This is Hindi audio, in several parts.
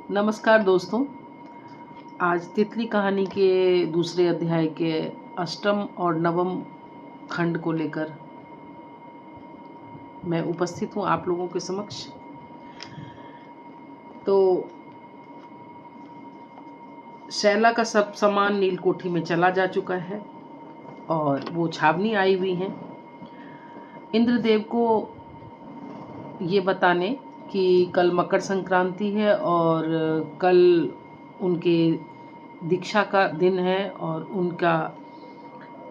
नमस्कार दोस्तों। आज तितली कहानी के दूसरे अध्याय के अष्टम और नवम खंड को लेकर मैं उपस्थित हूँ आप लोगों के समक्ष। तो शैला का सब सामान नीलकोठी में चला जा चुका है और वो छावनी आई हुई हैं इंद्रदेव को ये बताने कि कल मकर संक्रांति है और कल उनके दीक्षा का दिन है और उनका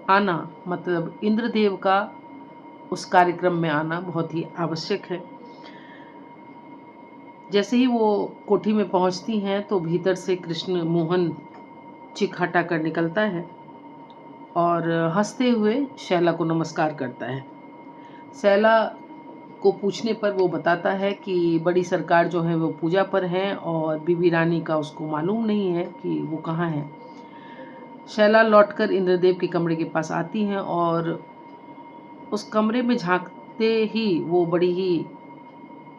आना मतलब इंद्रदेव का उस कार्यक्रम में आना बहुत ही आवश्यक है। जैसे ही वो कोठी में पहुंचती हैं तो भीतर से कृष्ण मोहन चिक हटा कर निकलता है और हंसते हुए शैला को नमस्कार करता है। शैला को पूछने पर वो बताता है कि बड़ी सरकार जो है वो पूजा पर है और बीबी रानी का उसको मालूम नहीं है कि वो कहाँ है। शैला लौटकर इंद्रदेव के कमरे के पास आती हैं और उस कमरे में झांकते ही वो बड़ी ही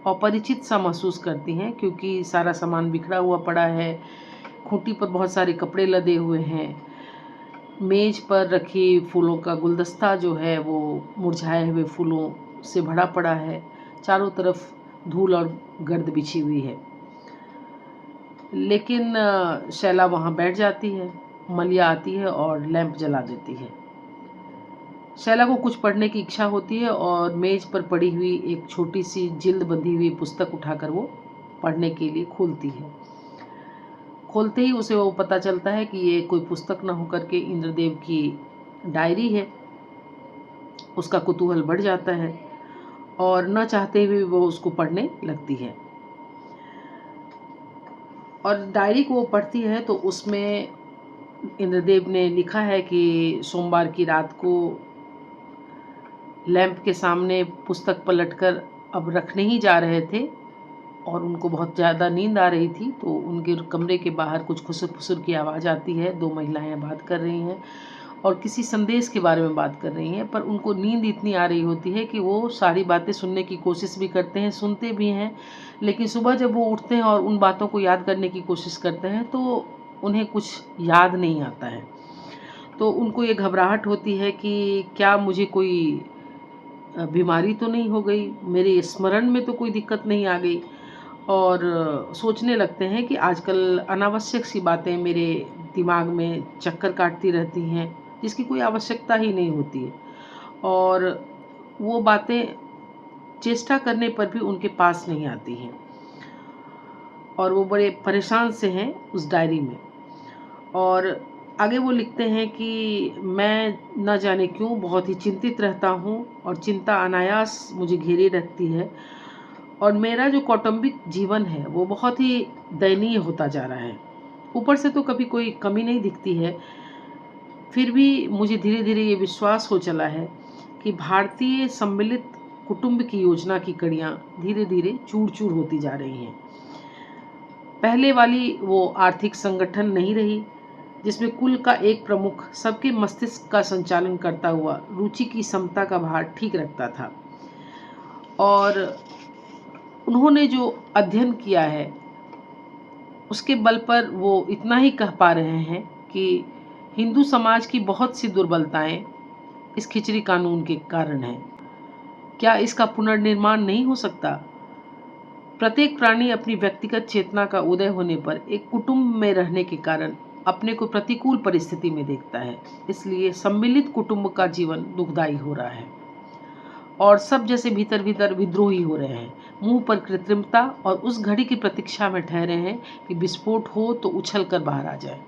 अपरिचित सा महसूस करती हैं क्योंकि सारा सामान बिखरा हुआ पड़ा है। खूंटी पर बहुत सारे कपड़े लदे हुए हैं। मेज पर रखी फूलों का गुलदस्ता जो है वो मुरझाए हुए फूलों से भरा पड़ा है। चारों तरफ धूल और गर्द बिछी हुई है। लेकिन शैला वहाँ बैठ जाती है। मलिया आती है और लैंप जला देती है। शैला को कुछ पढ़ने की इच्छा होती है और मेज पर पड़ी हुई एक छोटी सी जिल्द बंधी हुई पुस्तक उठाकर वो पढ़ने के लिए खोलती है। खोलते ही उसे वो पता चलता है कि ये कोई पुस्तक न होकर के इंद्रदेव की डायरी है। उसका कुतूहल बढ़ जाता है और न चाहते हुए वो उसको पढ़ने लगती है और डायरी को वो पढ़ती है तो उसमें इंद्रदेव ने लिखा है कि सोमवार की रात को लैंप के सामने पुस्तक पलटकर अब रखने ही जा रहे थे और उनको बहुत ज़्यादा नींद आ रही थी तो उनके कमरे के बाहर कुछ खुसुर फुसुर की आवाज़ आती है। दो महिलाएं बात कर रही हैं और किसी संदेश के बारे में बात कर रही हैं, पर उनको नींद इतनी आ रही होती है कि वो सारी बातें सुनने की कोशिश भी करते हैं, सुनते भी हैं, लेकिन सुबह जब वो उठते हैं और उन बातों को याद करने की कोशिश करते हैं तो उन्हें कुछ याद नहीं आता है। तो उनको ये घबराहट होती है कि क्या मुझे कोई बीमारी तो नहीं हो गई, मेरे स्मरण में तो कोई दिक्कत नहीं आ गई। और सोचने लगते हैं कि आजकल अनावश्यक सी बातें मेरे दिमाग में चक्कर काटती रहती हैं जिसकी कोई आवश्यकता ही नहीं होती है और वो बातें चेष्टा करने पर भी उनके पास नहीं आती हैं और वो बड़े परेशान से हैं उस डायरी में। और आगे वो लिखते हैं कि मैं न जाने क्यों बहुत ही चिंतित रहता हूँ और चिंता अनायास मुझे घेरे रखती है और मेरा जो कौटुंबिक जीवन है वो बहुत ही दयनीय होता जा रहा है। ऊपर से तो कभी कोई कमी नहीं दिखती है, फिर भी मुझे धीरे धीरे ये विश्वास हो चला है कि भारतीय सम्मिलित कुटुंब की योजना की कड़ियाँ धीरे धीरे चूर चूर होती जा रही हैं। पहले वाली वो आर्थिक संगठन नहीं रही जिसमें कुल का एक प्रमुख सबके मस्तिष्क का संचालन करता हुआ रुचि की समता का भार ठीक रखता था। और उन्होंने जो अध्ययन किया है उसके बल पर वो इतना ही कह पा रहे हैं कि हिंदू समाज की बहुत सी दुर्बलताएं इस खिचड़ी कानून के कारण हैं। क्या इसका पुनर्निर्माण नहीं हो सकता? प्रत्येक प्राणी अपनी व्यक्तिगत चेतना का उदय होने पर एक कुटुंब में रहने के कारण अपने को प्रतिकूल परिस्थिति में देखता है। इसलिए सम्मिलित कुटुंब का जीवन दुखदायी हो रहा है और सब जैसे भीतर भीतर विद्रोही हो रहे हैं, मुंह पर कृत्रिमता और उस घड़ी की प्रतीक्षा में ठहरे हैं कि विस्फोट हो तो उछल कर बाहर आ जाए।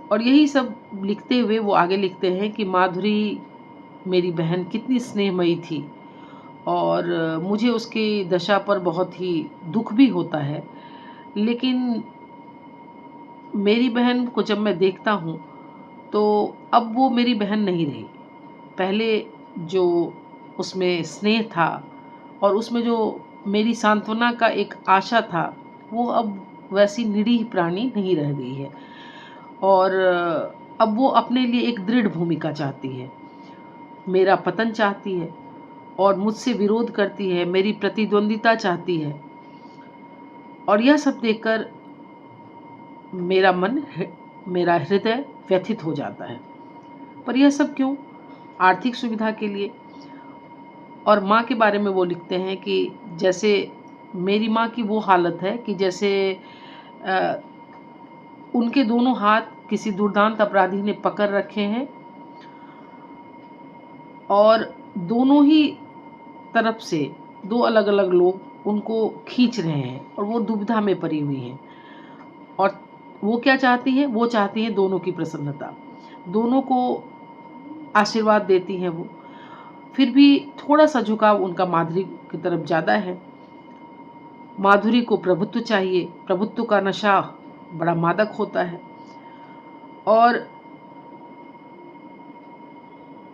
और यही सब लिखते हुए वो आगे लिखते हैं कि माधुरी मेरी बहन कितनी स्नेहमयी थी और मुझे उसकी दशा पर बहुत ही दुख भी होता है, लेकिन मेरी बहन को जब मैं देखता हूँ तो अब वो मेरी बहन नहीं रही। पहले जो उसमें स्नेह था और उसमें जो मेरी सांत्वना का एक आशा था वो अब वैसी निरीह प्राणी नहीं रह गई है और अब वो अपने लिए एक दृढ़ भूमिका चाहती है, मेरा पतन चाहती है और मुझसे विरोध करती है, मेरी प्रतिद्वंदिता चाहती है। और यह सब देखकर मेरा हृदय व्यथित हो जाता है। पर यह सब क्यों? आर्थिक सुविधा के लिए। और माँ के बारे में वो लिखते हैं कि जैसे मेरी माँ की वो हालत है कि जैसे अ, उनके दोनों हाथ किसी दुर्दांत अपराधी ने पकड़ रखे हैं और दोनों ही तरफ से दो अलग अलग लोग उनको खींच रहे हैं और वो दुविधा में पड़ी हुई हैं। और वो क्या चाहती हैं? वो चाहती हैं दोनों की प्रसन्नता, दोनों को आशीर्वाद देती हैं वो। फिर भी थोड़ा सा झुकाव उनका माधुरी की तरफ ज़्यादा है। माधुरी को प्रभुत्व चाहिए, प्रभुत्व का नशा बड़ा मादक होता है। और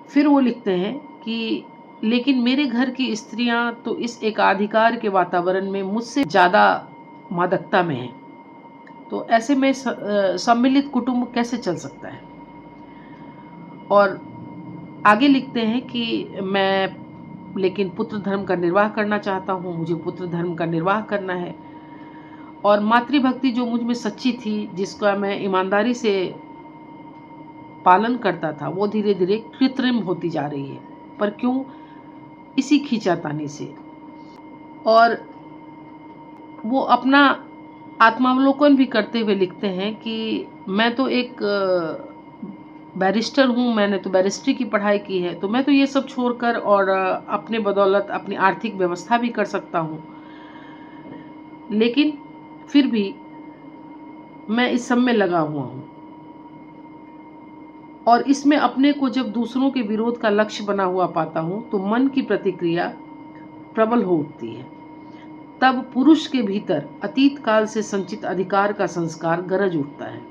फिर वो लिखते हैं कि लेकिन मेरे घर की स्त्रियां तो इस एकाधिकार के वातावरण में मुझसे ज़्यादा मादकता में हैं। तो ऐसे में सम्मिलित कुटुंब कैसे चल सकता है? और आगे लिखते हैं कि मैं लेकिन पुत्र धर्म का निर्वाह करना चाहता हूँ, मुझे पुत्र धर्म का निर्वाह करना है। और मातृभक्ति जो मुझ में सच्ची थी, जिसका मैं ईमानदारी से पालन करता था, वो धीरे धीरे कृत्रिम होती जा रही है। पर क्यों? इसी खींचातानी से। और वो अपना आत्मावलोकन भी करते हुए लिखते हैं कि मैं तो एक बैरिस्टर हूँ, मैंने तो बैरिस्ट्री की पढ़ाई की है, तो मैं तो ये सब छोड़कर और अपने बदौलत अपनी आर्थिक व्यवस्था भी कर सकता हूँ। लेकिन फिर भी मैं इस सब में लगा हुआ हूँ और इसमें अपने को जब दूसरों के विरोध का लक्ष्य बना हुआ पाता हूँ तो मन की प्रतिक्रिया प्रबल हो उठती है। तब पुरुष के भीतर अतीत काल से संचित अधिकार का संस्कार गरज उठता है।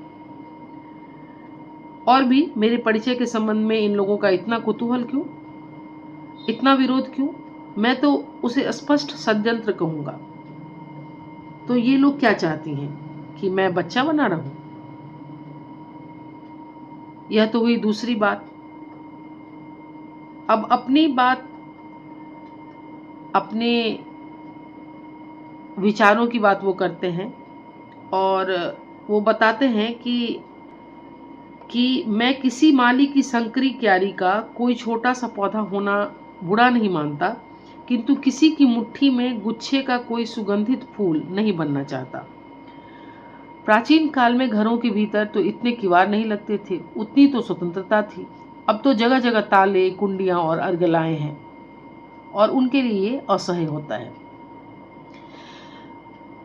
और भी मेरे परिचय के संबंध में इन लोगों का इतना कुतूहल क्यों, इतना विरोध क्यों? मैं तो उसे स्पष्ट षड्यंत्र कहूंगा। तो ये लोग क्या चाहती हैं कि मैं बच्चा बना रहूं? यह तो हुई दूसरी बात। अब अपनी बात, अपने विचारों की बात वो करते हैं और वो बताते हैं कि मैं किसी माली की संकरी क्यारी का कोई छोटा सा पौधा होना बुरा नहीं मानता, किंतु किसी की मुट्ठी में गुच्छे का कोई सुगंधित फूल नहीं बनना चाहता। प्राचीन काल में घरों के भीतर तो इतने किवाड़ नहीं लगते थे, उतनी तो स्वतंत्रता थी। अब तो जगह जगह ताले, कुंडियां और अर्गलाएं हैं और उनके लिए असह्य होता है।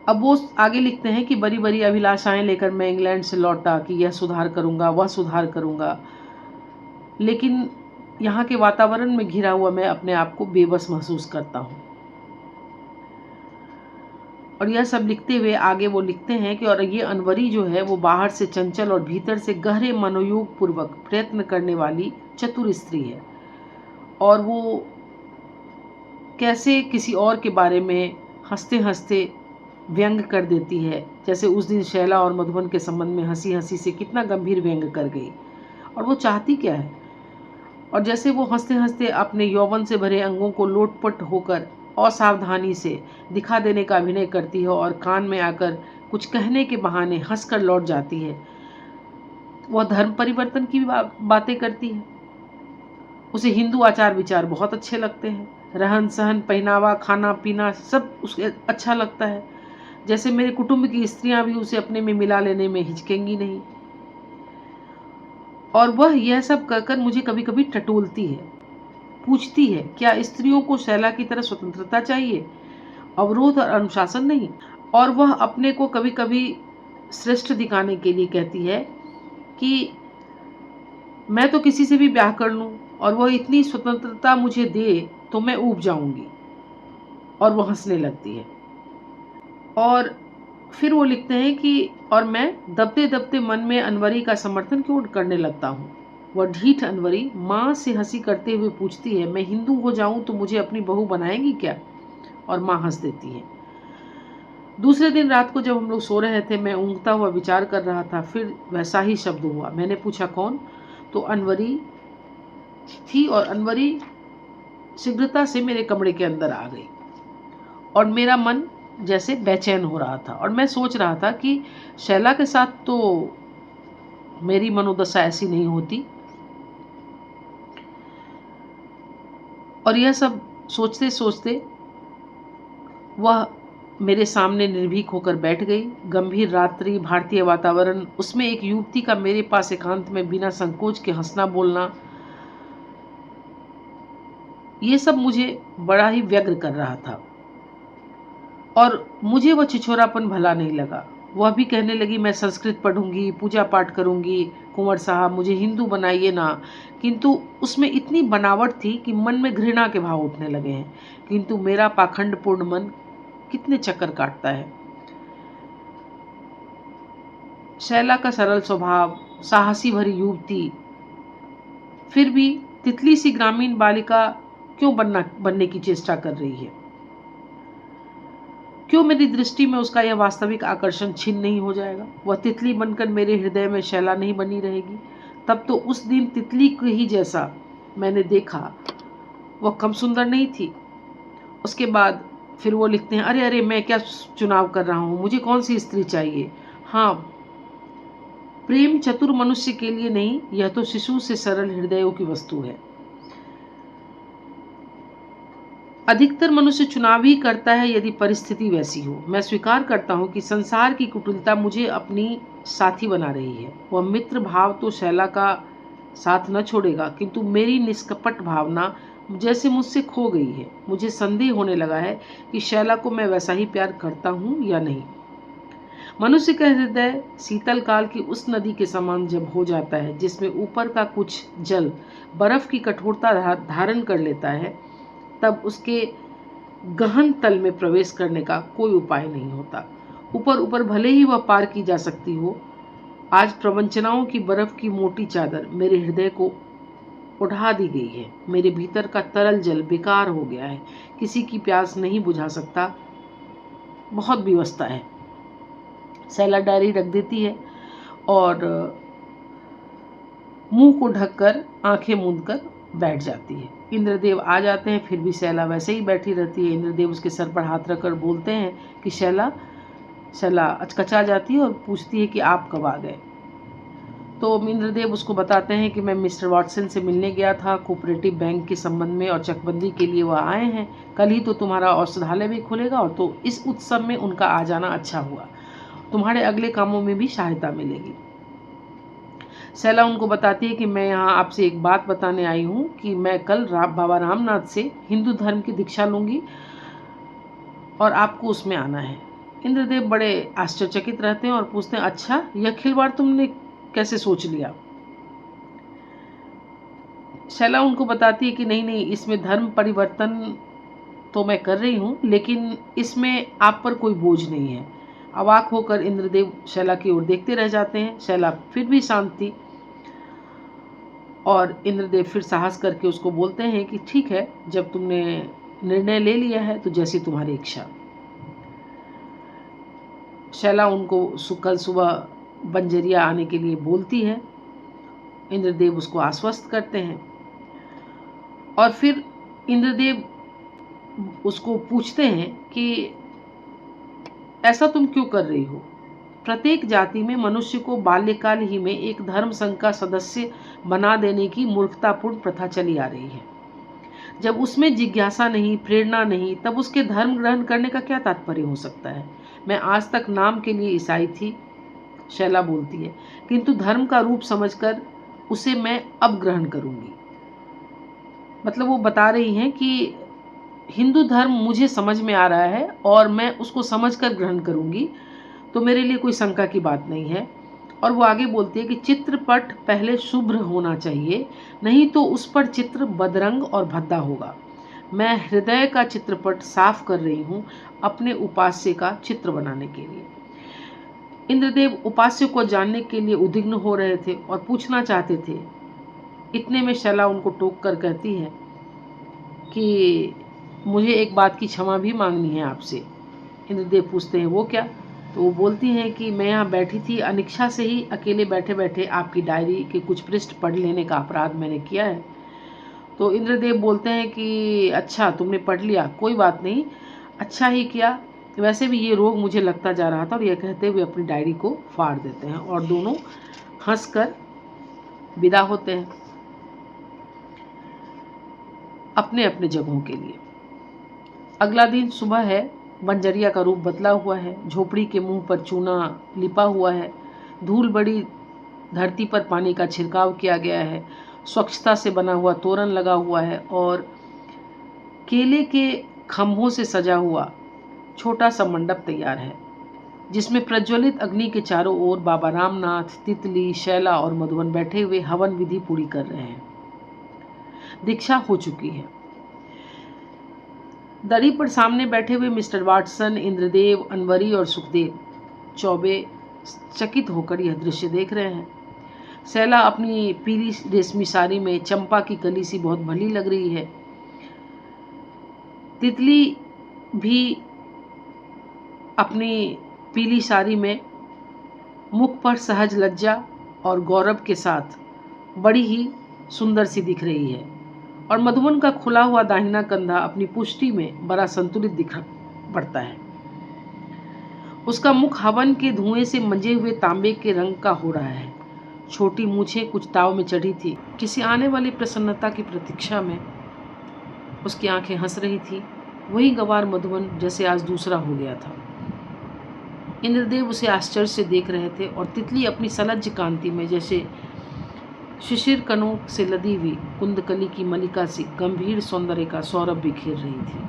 अब वो आगे लिखते हैं कि बड़ी बड़ी अभिलाषाएं लेकर मैं इंग्लैंड से लौटा कि यह सुधार करूंगा, वह सुधार करूंगा, लेकिन यहाँ के वातावरण में घिरा हुआ मैं अपने आप को बेबस महसूस करता हूँ। और यह सब लिखते हुए आगे वो लिखते हैं कि और ये अनवरी जो है वो बाहर से चंचल और भीतर से गहरे मनोयोग पूर्वक प्रयत्न करने वाली चतुर स्त्री है। और वो कैसे किसी और के बारे में हंसते हंसते व्यंग कर देती है, जैसे उस दिन शैला और मधुबन के संबंध में हंसी हंसी से कितना गंभीर व्यंग कर गई। और वो चाहती क्या है? और जैसे वो हंसते हंसते अपने यौवन से भरे अंगों को लोटपट होकर असावधानी से दिखा देने का अभिनय करती है और कान में आकर कुछ कहने के बहाने हंसकर लौट जाती है। वह धर्म परिवर्तन की भी बातें करती है। उसे हिंदू आचार विचार बहुत अच्छे लगते हैं, रहन सहन, पहनावा, खाना पीना सब उसे अच्छा लगता है। जैसे मेरे कुटुंब की स्त्रियां भी उसे अपने में मिला लेने में हिचकेंगी नहीं। और वह यह सब कहकर मुझे कभी कभी टटोलती है, पूछती है क्या स्त्रियों को शैला की तरह स्वतंत्रता चाहिए, अवरोध और अनुशासन नहीं। और वह अपने को कभी कभी श्रेष्ठ दिखाने के लिए कहती है कि मैं तो किसी से भी ब्याह कर लूं और वह इतनी स्वतंत्रता मुझे दे तो मैं ऊब जाऊंगी। और वह हंसने लगती है। और फिर वो लिखते हैं कि और मैं दबते दबते मन में अनवरी का समर्थन क्यों करने लगता हूँ। वह ढीठ अनवरी माँ से हंसी करते हुए पूछती है, मैं हिंदू हो जाऊं तो मुझे अपनी बहू बनाएगी क्या? और माँ हंस देती है। दूसरे दिन रात को जब हम लोग सो रहे थे, मैं ऊँघता हुआ विचार कर रहा था, फिर वैसा ही शब्द हुआ। मैंने पूछा कौन? तो अनवरी थी और अनवरी शीघ्रता से मेरे कमरे के अंदर आ गई और मेरा मन जैसे बेचैन हो रहा था और मैं सोच रहा था कि शैला के साथ तो मेरी मनोदशा ऐसी नहीं होती। और यह सब सोचते सोचते वह मेरे सामने निर्भीक होकर बैठ गई। गंभीर रात्रि, भारतीय वातावरण, उसमें एक युवती का मेरे पास एकांत में बिना संकोच के हंसना बोलना, ये सब मुझे बड़ा ही व्यग्र कर रहा था। और मुझे वह छिछोरापन भला नहीं लगा। वह भी कहने लगी, मैं संस्कृत पढ़ूंगी, पूजा पाठ करूंगी, कुंवर साहब मुझे हिंदू बनाइए ना। किंतु उसमें इतनी बनावट थी कि मन में घृणा के भाव उठने लगे हैं। किंतु मेरा पाखंडपूर्ण मन कितने चक्कर काटता है। शैला का सरल स्वभाव, साहसी भरी युवती, फिर भी तितली सी ग्रामीण बालिका क्यों बनने की चेष्टा कर रही है? क्यों मेरी दृष्टि में उसका यह वास्तविक आकर्षण छिन्न नहीं हो जाएगा? वह तितली बनकर मेरे हृदय में शैला नहीं बनी रहेगी? तब तो उस दिन तितली को ही जैसा मैंने देखा वह कम सुंदर नहीं थी। उसके बाद फिर वो लिखते हैं, अरे अरे मैं क्या चुनाव कर रहा हूँ, मुझे कौन सी स्त्री चाहिए। हाँ, प्रेम चतुर मनुष्य के लिए नहीं, यह तो शिशु से सरल हृदयों की वस्तु है। अधिकतर मनुष्य चुनाव ही करता है यदि परिस्थिति वैसी हो। मैं स्वीकार करता हूँ कि संसार की कुटिलता मुझे अपनी साथी बना रही है। वह मित्र भाव तो शैला का साथ न छोड़ेगा, किंतु मेरी निष्कपट भावना जैसे मुझसे खो गई है। मुझे संदेह होने लगा है कि शैला को मैं वैसा ही प्यार करता हूँ या नहीं। मनुष्य का हृदय शीतल काल की उस नदी के समान जब हो जाता है जिसमें ऊपर का कुछ जल बर्फ की कठोरता धारण कर लेता है, तब उसके गहन तल में प्रवेश करने का कोई उपाय नहीं होता। ऊपर ऊपर भले ही वह पार की जा सकती हो, आज प्रवंचनाओं की बर्फ की मोटी चादर मेरे हृदय को उड़ा दी गई है। मेरे भीतर का तरल जल बेकार हो गया है, किसी की प्यास नहीं बुझा सकता। बहुत विवशता है। शैला डायरी रख देती है और मुंह को ढककर आंखें मूंदकर बैठ जाती है। इंद्रदेव आ जाते हैं, फिर भी शैला वैसे ही बैठी रहती है। इंद्रदेव उसके सर पर हाथ रखकर बोलते हैं कि शैला अचकचा जाती है और पूछती है कि आप कब आ गए। तो इंद्रदेव उसको बताते हैं कि मैं मिस्टर वॉटसन से मिलने गया था, कोऑपरेटिव बैंक के संबंध में और चकबंदी के लिए वह आए हैं। कल ही तो तुम्हारा औषधालय भी खुलेगा और तो इस उत्सव में उनका आ जाना अच्छा हुआ। तुम्हारे अगले कामों में भी सहायता मिलेगी। शैला उनको बताती है कि मैं यहाँ आपसे एक बात बताने आई हूँ कि मैं कल बाबा रामनाथ से हिंदू धर्म की दीक्षा लूँगी और आपको उसमें आना है। इंद्रदेव बड़े आश्चर्यचकित रहते हैं और पूछते हैं, अच्छा यह खिलवाड़ तुमने कैसे सोच लिया? शैला उनको बताती है कि नहीं नहीं, इसमें धर्म परिवर्तन तो मैं कर रही हूँ, लेकिन इसमें आप पर कोई बोझ नहीं है। अवाक होकर इंद्रदेव शैला की ओर देखते रह जाते हैं। शैला फिर भी शांत थी और इंद्रदेव फिर साहस करके उसको बोलते हैं कि ठीक है, जब तुमने निर्णय ले लिया है तो जैसी तुम्हारी इच्छा। शैला उनको कल सुबह बंजरिया आने के लिए बोलती है। इंद्रदेव उसको आश्वस्त करते हैं और फिर इंद्रदेव उसको पूछते हैं कि ऐसा तुम क्यों कर रही हो? प्रत्येक जाति में मनुष्य को बाल्यकाल ही में एक धर्म संघ का सदस्य बना देने की मूर्खतापूर्ण प्रथा चली आ रही है। जब उसमें जिज्ञासा नहीं, प्रेरणा नहीं, तब उसके धर्म ग्रहण करने का क्या तात्पर्य हो सकता है? मैं आज तक नाम के लिए ईसाई थी, शैला बोलती है, किंतु धर्म का रूप समझकर उसे मैं अब ग्रहण करूंगी। मतलब वो बता रही हैं कि हिंदू धर्म मुझे समझ में आ रहा है और मैं उसको समझकर ग्रहण करूंगी, तो मेरे लिए कोई शंका की बात नहीं है। और वो आगे बोलती है कि चित्रपट पहले शुभ्र होना चाहिए, नहीं तो उस पर चित्र बदरंग और भद्दा होगा। मैं हृदय का चित्रपट साफ कर रही हूँ अपने उपास्य का चित्र बनाने के लिए। इंद्रदेव उपास्य को जानने के लिए उद्विग्न हो रहे थे और पूछना चाहते थे। इतने में शैला उनको टोक कर कहती है कि मुझे एक बात की क्षमा भी मांगनी है आपसे। इंद्रदेव पूछते हैं वो क्या? तो वो बोलती हैं कि मैं यहाँ बैठी थी, अनिच्छा से ही अकेले बैठे बैठे आपकी डायरी के कुछ पृष्ठ पढ़ लेने का अपराध मैंने किया है। तो इंद्रदेव बोलते हैं कि अच्छा तुमने पढ़ लिया, कोई बात नहीं, अच्छा ही किया। वैसे भी ये रोग मुझे लगता जा रहा था। और यह कहते हुए अपनी डायरी को फाड़ देते हैं और दोनों हंसकर विदा होते हैं अपने अपने जगहों के लिए। अगला दिन सुबह है। बंजरिया का रूप बदला हुआ है। झोपड़ी के मुंह पर चूना लिपा हुआ है। धूल बड़ी धरती पर पानी का छिड़काव किया गया है। स्वच्छता से बना हुआ तोरण लगा हुआ है और केले के खंभों से सजा हुआ छोटा सा मंडप तैयार है, जिसमें प्रज्वलित अग्नि के चारों ओर बाबा रामनाथ, तितली, शैला और मधुबन बैठे हुए हवन विधि पूरी कर रहे हैं। दीक्षा हो चुकी है। दरी पर सामने बैठे हुए मिस्टर वाटसन, इंद्रदेव, अनवरी और सुखदेव चौबे चकित होकर यह दृश्य देख रहे हैं। शैला अपनी पीली रेशमी साड़ी में चंपा की कली सी बहुत भली लग रही है। तितली भी अपनी पीली साड़ी में मुख पर सहज लज्जा और गौरव के साथ बड़ी ही सुंदर सी दिख रही है। और मधुबन का खुला हुआ दाहिना कंधा अपनी पुष्टि में बड़ा संतुलित दिख पड़ता है। उसका मुख हवन के धुएं से मंजे हुए तांबे के रंग का हो रहा है। छोटी मूछें कुछ ताव में चढ़ी थी। किसी आने वाली प्रसन्नता की प्रतीक्षा में उसकी आंखें हंस रही थी। वही गंवार मधुबन जैसे आज दूसरा हो गया था। इंद्रदेव उसे आश्चर्य से देख रहे थे और तितली अपनी सलज्ज कांति में जैसे शिशिर कणों से लदी हुई कुंदकली की मलिका सी गंभीर सौंदर्य का सौरभ बिखेर रही थी।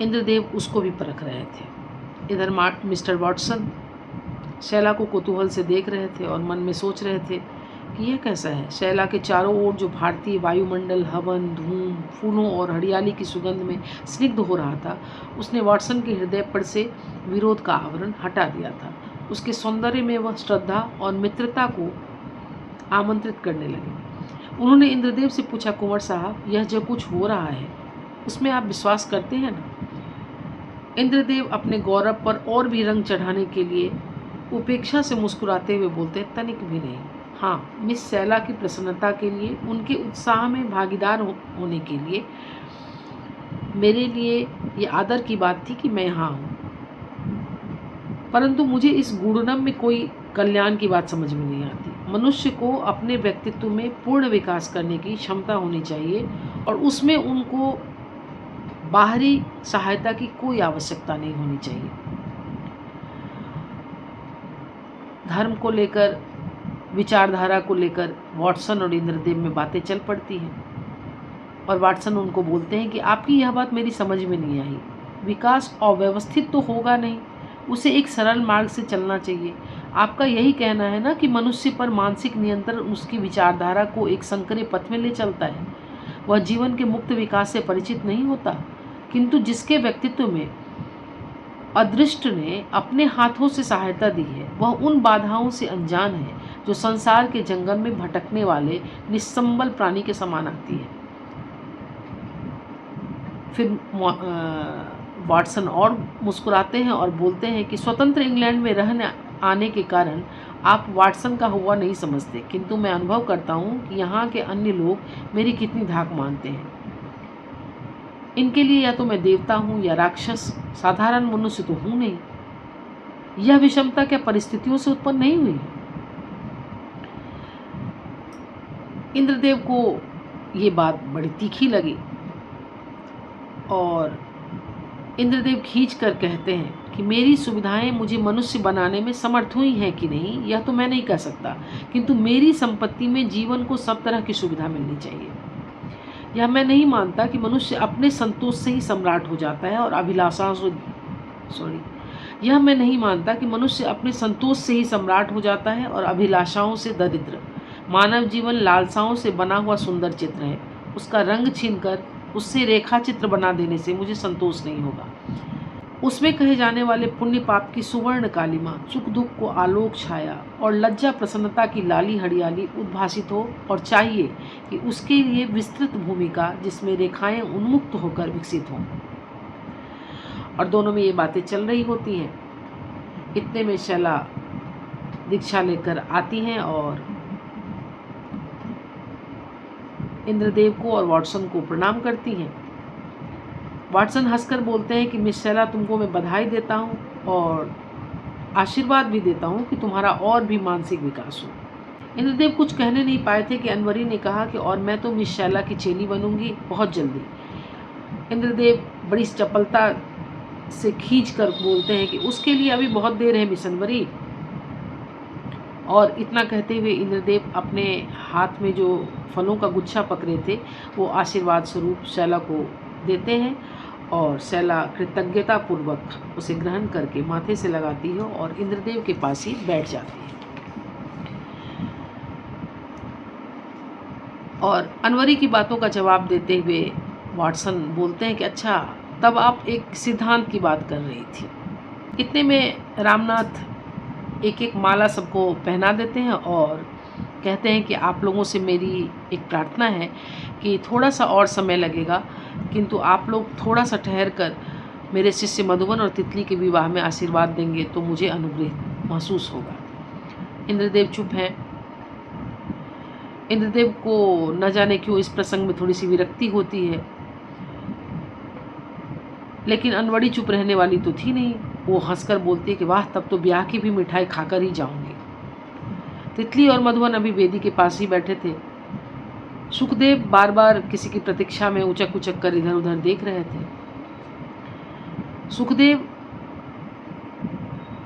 इंद्रदेव उसको भी परख रहे थे। इधर मिस्टर वॉटसन शैला को कौतूहल से देख रहे थे और मन में सोच रहे थे कि यह कैसा है। शैला के चारों ओर जो भारतीय वायुमंडल हवन, धूम, फूलों और हरियाली की सुगंध में स्निग्ध हो रहा था, उसने वॉटसन के हृदय पर से विरोध का आवरण हटा दिया था। उसके सौंदर्य में वह श्रद्धा और मित्रता को आमंत्रित करने लगे। उन्होंने इंद्रदेव से पूछा, कुंवर साहब, यह जो कुछ हो रहा है उसमें आप विश्वास करते हैं ना? इंद्रदेव अपने गौरव पर और भी रंग चढ़ाने के लिए उपेक्षा से मुस्कुराते हुए बोलते, तनिक भी नहीं। हाँ, मिस शैला की प्रसन्नता के लिए, उनके उत्साह में भागीदार होने के लिए मेरे लिए ये आदर की बात थी कि मैं यहाँ हूँ। परंतु मुझे इस गूढ़नम में कोई कल्याण की बात समझ में नहीं आती। मनुष्य को अपने व्यक्तित्व में पूर्ण विकास करने की क्षमता होनी चाहिए और उसमें उनको बाहरी सहायता की कोई आवश्यकता नहीं होनी चाहिए। धर्म को लेकर, विचारधारा को लेकर वाटसन और इंद्रदेव में बातें चल पड़ती हैं और वाटसन उनको बोलते हैं कि आपकी यह बात मेरी समझ में नहीं आई। विकास अव्यवस्थित तो होगा नहीं, उसे एक सरल मार्ग से चलना चाहिए। आपका यही कहना है ना कि मनुष्य पर मानसिक नियंत्रण उसकी विचारधारा को एक संकरे पथ में ले चलता है। वह जीवन के मुक्त विकास से परिचित नहीं होता, किंतु जिसके व्यक्तित्व में अदृष्ट ने अपने हाथों से सहायता दी है, वह उन बाधाओं से अनजान है जो संसार के जंगल में भटकने वाले निस्संबल प्राणी के समान आती है। फिर वाटसन और मुस्कुराते हैं और बोलते हैं कि स्वतंत्र इंग्लैंड में रहने आने के कारण आप वाटसन का हुआ नहीं समझते, किंतु मैं अनुभव करता हूँ कि यहाँ के अन्य लोग मेरी कितनी धाक मानते हैं। इनके लिए या तो मैं देवता हूँ या राक्षस, साधारण मनुष्य तो हूँ नहीं। यह विषमता क्या परिस्थितियों से उत्पन्न नहीं हुई? इंद्रदेव को ये बात बड़ी तीखी लगी और इंद्रदेव खींच कर कहते हैं कि मेरी सुविधाएं मुझे मनुष्य बनाने में समर्थ हुई हैं कि नहीं, यह तो मैं नहीं कह सकता, किंतु मेरी संपत्ति में जीवन को सब तरह की सुविधा मिलनी चाहिए। यह मैं नहीं मानता कि मनुष्य अपने संतोष से ही सम्राट हो जाता है और अभिलाषाओं से यह मैं नहीं मानता कि मनुष्य अपने संतोष से ही सम्राट हो जाता है और अभिलाषाओं से दरिद्र। मानव जीवन लालसाओं से बना हुआ सुंदर चित्र है। उसका रंग छीनकर उससे रेखा चित्र बना देने से मुझे संतोष नहीं होगा। उसमें कहे जाने वाले पुण्य पाप की सुवर्ण कालिमा, सुख दुख को आलोक छाया और लज्जा प्रसन्नता की लाली हरियाली उद्भासित हो, और चाहिए कि उसके लिए विस्तृत भूमिका जिसमें रेखाएं उन्मुक्त होकर विकसित हों। और दोनों में ये बातें चल रही होती हैं। इतने में शैला दीक्षा लेकर आती हैं और इंद्रदेव को और वाटसन को प्रणाम करती हैं। वाटसन हंसकर बोलते हैं कि मिस शैला, तुमको मैं बधाई देता हूँ और आशीर्वाद भी देता हूँ कि तुम्हारा और भी मानसिक विकास हो। इंद्रदेव कुछ कहने नहीं पाए थे कि अनवरी ने कहा कि और मैं तो मिस शैला की चेली बनूंगी बहुत जल्दी। इंद्रदेव बड़ी चपलता से खींच कर बोलते हैं कि उसके लिए अभी बहुत देर है मिस अनवरी। और इतना कहते हुए इंद्रदेव अपने हाथ में जो फलों का गुच्छा पकड़े थे वो आशीर्वाद स्वरूप शैला को देते हैं और शैला कृतज्ञता पूर्वक उसे ग्रहण करके माथे से लगाती है और इंद्रदेव के पास ही बैठ जाती है। और अनवरी की बातों का जवाब देते हुए वाटसन बोलते हैं कि अच्छा, तब आप एक सिद्धांत की बात कर रही थी। इतने में रामनाथ एक एक माला सबको पहना देते हैं और कहते हैं कि आप लोगों से मेरी एक प्रार्थना है कि थोड़ा सा और समय लगेगा, किंतु आप लोग थोड़ा सा ठहर कर मेरे शिष्य मधुबन और तितली के विवाह में आशीर्वाद देंगे तो मुझे अनुग्रह महसूस होगा। इंद्रदेव चुप हैं। इंद्रदेव को न जाने क्यों इस प्रसंग में थोड़ी सी विरक्ति होती है, लेकिन अनवरी चुप रहने वाली तो थी नहीं। वो हंसकर बोलती है कि वाह, तब तो ब्याह की भी मिठाई खाकर ही जाऊंगी। तितली और मधुबन अभी वेदी के पास ही बैठे थे। सुखदेव बार बार किसी की प्रतीक्षा में उचक उचक कर इधर उधर देख रहे थे। सुखदेव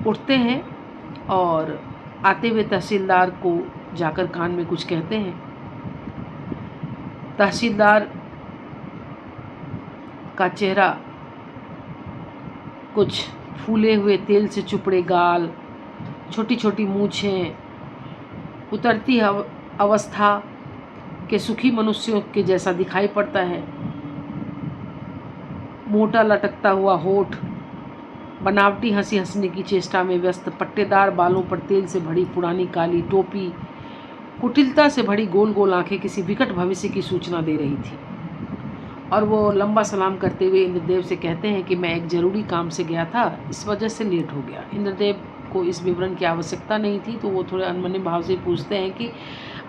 उठते हैं और आते हुए तहसीलदार को जाकर कान में कुछ कहते हैं। तहसीलदार का चेहरा कुछ फूले हुए तेल से चुपड़े गाल, छोटी छोटी मूछें, उतरती अवस्था के सुखी मनुष्यों के जैसा दिखाई पड़ता है। मोटा लटकता हुआ होठ, बनावटी हंसी हंसने की चेष्टा में व्यस्त, पट्टेदार बालों पर तेल से भरी पुरानी काली टोपी, कुटिलता से भरी गोल गोल आंखें किसी विकट भविष्य की सूचना दे रही थी। और वो लंबा सलाम करते हुए इंद्रदेव से कहते हैं कि मैं एक जरूरी काम से गया था, इस वजह से लेट हो गया। इंद्रदेव को इस विवरण की आवश्यकता नहीं थी, तो वो थोड़े अनमने भाव से पूछते हैं कि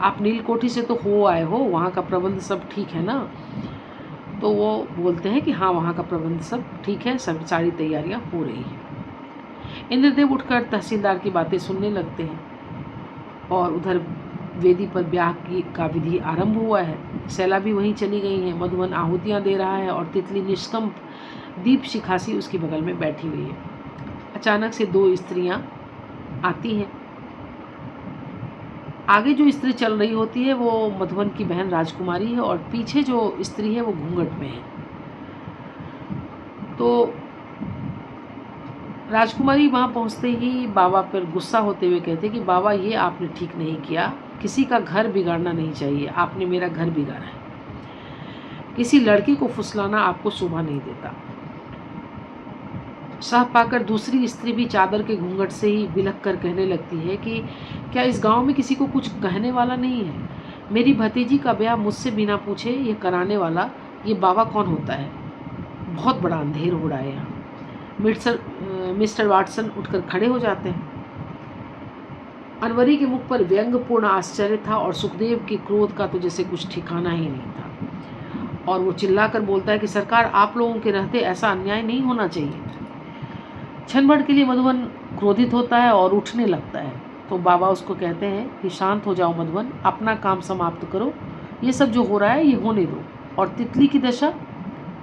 आप नीलकोठी से तो हो आए हो, वहाँ का प्रबंध सब ठीक है ना? तो वो बोलते हैं कि हाँ, वहाँ का प्रबंध सब ठीक है, सब सारी तैयारियाँ हो रही हैं। इंद्रदेव उठकर तहसीलदार की बातें सुनने लगते हैं और उधर वेदी पर ब्याह का विधि आरंभ हुआ है। शैला भी वहीं चली गई हैं। मधुबन आहुतियाँ दे रहा है और तितली निष्कंप दीप शिखासी उसके बगल में बैठी हुई है। अचानक से दो स्त्रियाँ आती हैं। आगे जो स्त्री चल रही होती है वो मधुबन की बहन राजकुमारी है और पीछे जो स्त्री है वो घूंघट में है। तो राजकुमारी वहाँ पहुँचते ही बाबा पर गुस्सा होते हुए कहते कि बाबा, ये आपने ठीक नहीं किया, किसी का घर बिगाड़ना नहीं चाहिए, आपने मेरा घर बिगाड़ा है। किसी लड़की को फुसलाना आपको शोभा नहीं देता। सह पाकर दूसरी स्त्री भी चादर के घूंघट से ही बिलख कर कहने लगती है कि क्या इस गांव में किसी को कुछ कहने वाला नहीं है? मेरी भतीजी का ब्याह मुझसे बिना पूछे ये कराने वाला ये बाबा कौन होता है? बहुत बड़ा अंधेर हो रहा है यहाँ। मिस्टर वाटसन उठकर खड़े हो जाते हैं। अनवरी के मुख पर व्यंग्यपूर्ण आश्चर्य था और सुखदेव के क्रोध का तो जैसे कुछ ठिकाना ही नहीं था। और वो चिल्लाकर बोलता है कि सरकार, आप लोगों के रहते ऐसा अन्याय नहीं होना चाहिए। क्षण भर के लिए मधुबन क्रोधित होता है और उठने लगता है, तो बाबा उसको कहते हैं कि शांत हो जाओ मधुबन, अपना काम समाप्त करो, ये सब जो हो रहा है ये होने दो। और तितली की दशा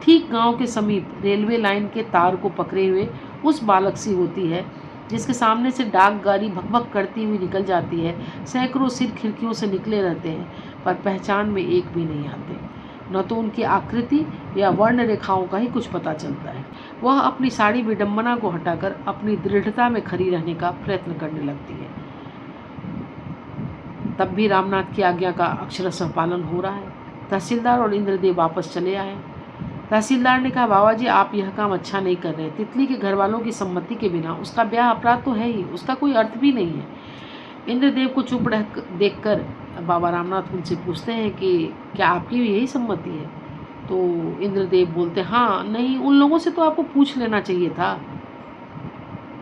ठीक गांव के समीप रेलवे लाइन के तार को पकड़े हुए उस बालक सी होती है जिसके सामने से डाक गाड़ी भकभक करती हुई निकल जाती है। सैकड़ों सिर खिड़कियों से निकले रहते हैं पर पहचान में एक भी नहीं आते। न तो उनकी आकृति या वर्ण रेखाओं का ही कुछ पता चलता है। वह अपनी सारी विडंबना को हटाकर अपनी दृढ़ता में खड़ी रहने का प्रयत्न करने लगती है। तब भी रामनाथ की आज्ञा का अक्षरशः पालन हो रहा है। तहसीलदार और इंद्रदेव वापस चले आए। तहसीलदार ने कहा, बाबा जी, आप यह काम अच्छा नहीं कर रहे। तितली के घर वालों की सम्मति के बिना उसका ब्याह अपराध तो है ही, उसका कोई अर्थ भी नहीं है। इंद्रदेव को चुप देखकर बाबा रामनाथ उनसे पूछते हैं कि क्या आपकी भी यही सम्मति है? तो इंद्रदेव बोलते हैं, हाँ, नहीं, उन लोगों से तो आपको पूछ लेना चाहिए था।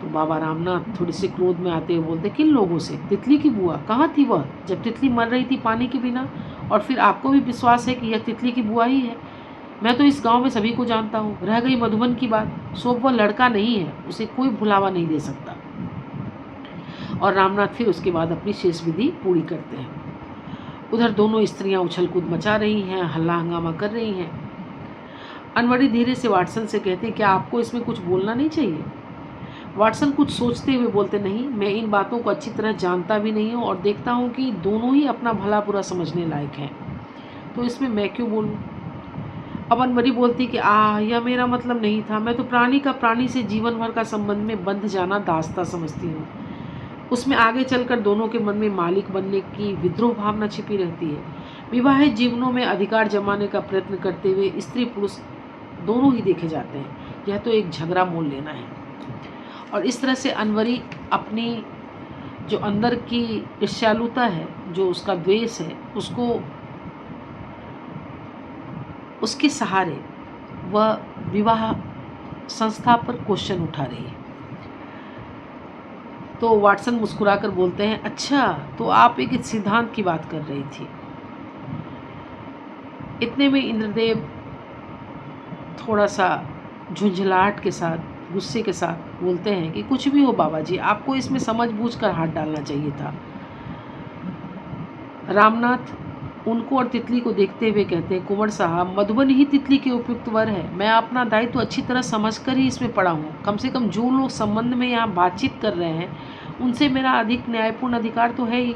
तो बाबा रामनाथ थोड़े से क्रोध में आते हुए बोलते, किन लोगों से? तितली की बुआ कहाँ थी वह जब तितली मर रही थी पानी के बिना? और फिर आपको भी विश्वास है कि यह तितली की बुआ ही है? मैं तो इस गांव में सभी को जानता हूँ। रह गई मधुबन की बात, सो वह लड़का नहीं है, उसे कोई भुलावा नहीं दे सकता। और रामनाथ फिर उसके बाद अपनी शेष विधि पूरी करते हैं। उधर दोनों स्त्रियां उछल कूद मचा रही हैं, हल्ला हंगामा कर रही हैं। अनवरी धीरे से वाटसन से कहते हैं, क्या आपको इसमें कुछ बोलना नहीं चाहिए? वाटसन कुछ सोचते हुए बोलते, नहीं, मैं इन बातों को अच्छी तरह जानता भी नहीं हूँ और देखता हूँ कि दोनों ही अपना भला बुरा समझने लायक हैं, तो इसमें मैं क्यों बोलूँ? अब अनवरी बोलती कि यह मेरा मतलब नहीं था। मैं तो प्राणी का प्राणी से जीवन भर का संबंध में बंध जाना दास्ता समझती हूँ। उसमें आगे चलकर दोनों के मन में मालिक बनने की विद्रोह भावना छिपी रहती है। विवाहित जीवनों में अधिकार जमाने का प्रयत्न करते हुए स्त्री पुरुष दोनों ही देखे जाते हैं। यह तो एक झगड़ा मोल लेना है। और इस तरह से अनवरी अपनी जो अंदर की ईर्ष्यालुता है, जो उसका द्वेष है, उसके सहारे वह विवाह संस्था पर क्वेश्चन उठा रही है। तो वाटसन मुस्कुराकर बोलते हैं, अच्छा, तो आप एक सिद्धांत की बात कर रही थी। इतने में इंद्रदेव थोड़ा सा झुंझलाहट के साथ, गुस्से के साथ बोलते हैं कि कुछ भी हो बाबा जी, आपको इसमें समझ बूझ कर हाथ डालना चाहिए था। रामनाथ उनको और तितली को देखते हुए कहते हैं, कुंवर साहब, मधुबन ही तितली के उपयुक्त वर है। मैं अपना दायित्व तो अच्छी तरह समझकर ही इसमें पड़ा हूँ। कम से कम जो लोग संबंध में यहाँ बातचीत कर रहे हैं, उनसे मेरा अधिक न्यायपूर्ण अधिकार तो है ही।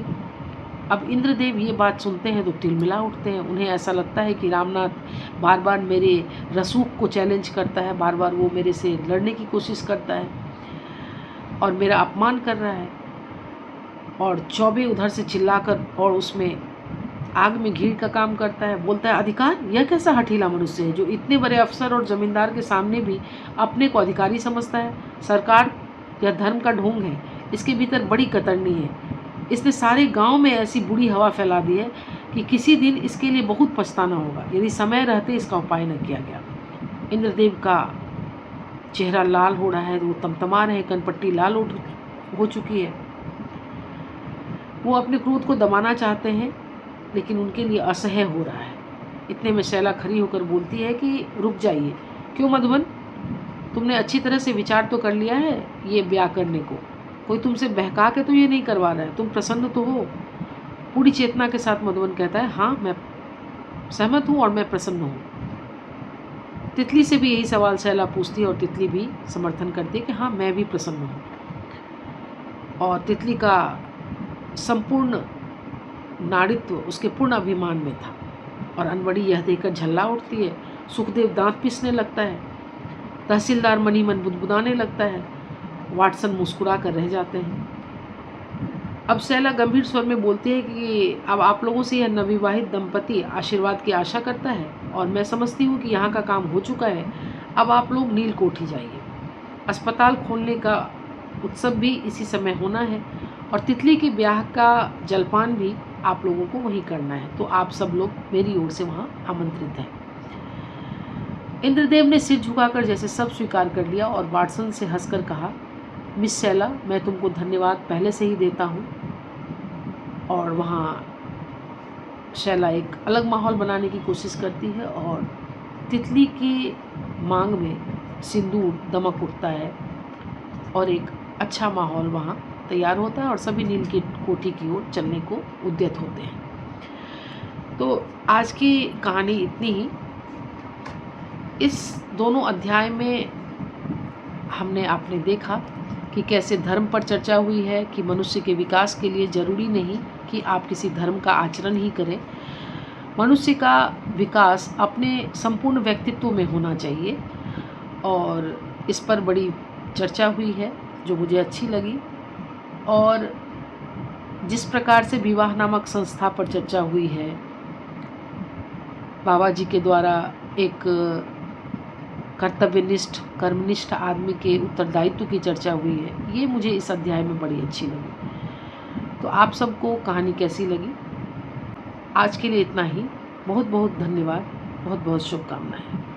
अब इंद्रदेव ये बात सुनते हैं तो तिलमिला उठते हैं। उन्हें ऐसा लगता है कि रामनाथ बार बार मेरे रसूख को चैलेंज करता है, बार बार वो मेरे से लड़ने की कोशिश करता है और मेरा अपमान कर रहा है। और चौबे उधर से चिल्लाकर और उसमें आग में घी का काम करता है। बोलता है, अधिकार? यह कैसा हठीला मनुष्य है जो इतने बड़े अफसर और जमींदार के सामने भी अपने को अधिकारी समझता है? सरकार यह धर्म का ढोंग है, इसके भीतर बड़ी कतरनी है। इसने सारे गांव में ऐसी बुरी हवा फैला दी है कि किसी दिन इसके लिए बहुत पछताना होगा, यदि समय रहते इसका उपाय न किया गया। इंद्रदेव का चेहरा लाल हो रहा है, वो तमतमा रहे, कनपट्टी लाल हो चुकी है। वो अपने क्रोध को दबाना चाहते हैं, लेकिन उनके लिए असह्य हो रहा है। इतने में शैला खड़ी होकर बोलती है कि रुक जाइए। क्यों मधुबन, तुमने अच्छी तरह से विचार तो कर लिया है ये ब्याह करने को? कोई तुमसे बहका के तो ये नहीं करवा रहा है? तुम प्रसन्न तो हो? पूरी चेतना के साथ मधुबन कहता है, हाँ, मैं सहमत हूँ और मैं प्रसन्न हूँ। तितली से भी यही सवाल शैला पूछती है और तितली भी समर्थन करती है कि हाँ, मैं भी प्रसन्न हूँ। और तितली का संपूर्ण नारित्व उसके पूर्ण अभिमान में था। और अनवरी यह देखकर झल्ला उठती है। सुखदेव दांत पीसने लगता है, तहसीलदार मनी मन बुदबुदाने लगता है, वाटसन मुस्कुरा कर रह जाते हैं। अब शैला गंभीर स्वर में बोलती है कि अब आप लोगों से यह नवविवाहित दंपति आशीर्वाद की आशा करता है और मैं समझती हूँ कि यहाँ का काम हो चुका है। अब आप लोग नीलकोठी जाइए। अस्पताल खोलने का उत्सव भी इसी समय होना है और तितली के ब्याह का जलपान भी आप लोगों को वहीं करना है, तो आप सब लोग मेरी ओर से वहाँ आमंत्रित हैं। इंद्रदेव ने सिर झुकाकर जैसे सब स्वीकार कर लिया और वाटसन से हंसकर कहा, मिस शैला, मैं तुमको धन्यवाद पहले से ही देता हूँ। और वहाँ शैला एक अलग माहौल बनाने की कोशिश करती है और तितली की मांग में सिंदूर दमक उठता है और एक अच्छा माहौल वहाँ तैयार होता है और सभी नील की कोठी की ओर चलने को उद्यत होते हैं। तो आज की कहानी इतनी ही। इस दोनों अध्याय में हमने आपने देखा कि कैसे धर्म पर चर्चा हुई है कि मनुष्य के विकास के लिए ज़रूरी नहीं कि आप किसी धर्म का आचरण ही करें। मनुष्य का विकास अपने संपूर्ण व्यक्तित्व में होना चाहिए और इस पर बड़ी चर्चा हुई है जो मुझे अच्छी लगी। और जिस प्रकार से विवाह नामक संस्था पर चर्चा हुई है, बाबा जी के द्वारा एक कर्तव्यनिष्ठ कर्मनिष्ठ आदमी के उत्तरदायित्व की चर्चा हुई है, ये मुझे इस अध्याय में बड़ी अच्छी लगी। तो आप सबको कहानी कैसी लगी? आज के लिए इतना ही। बहुत बहुत धन्यवाद, बहुत बहुत शुभकामनाएं।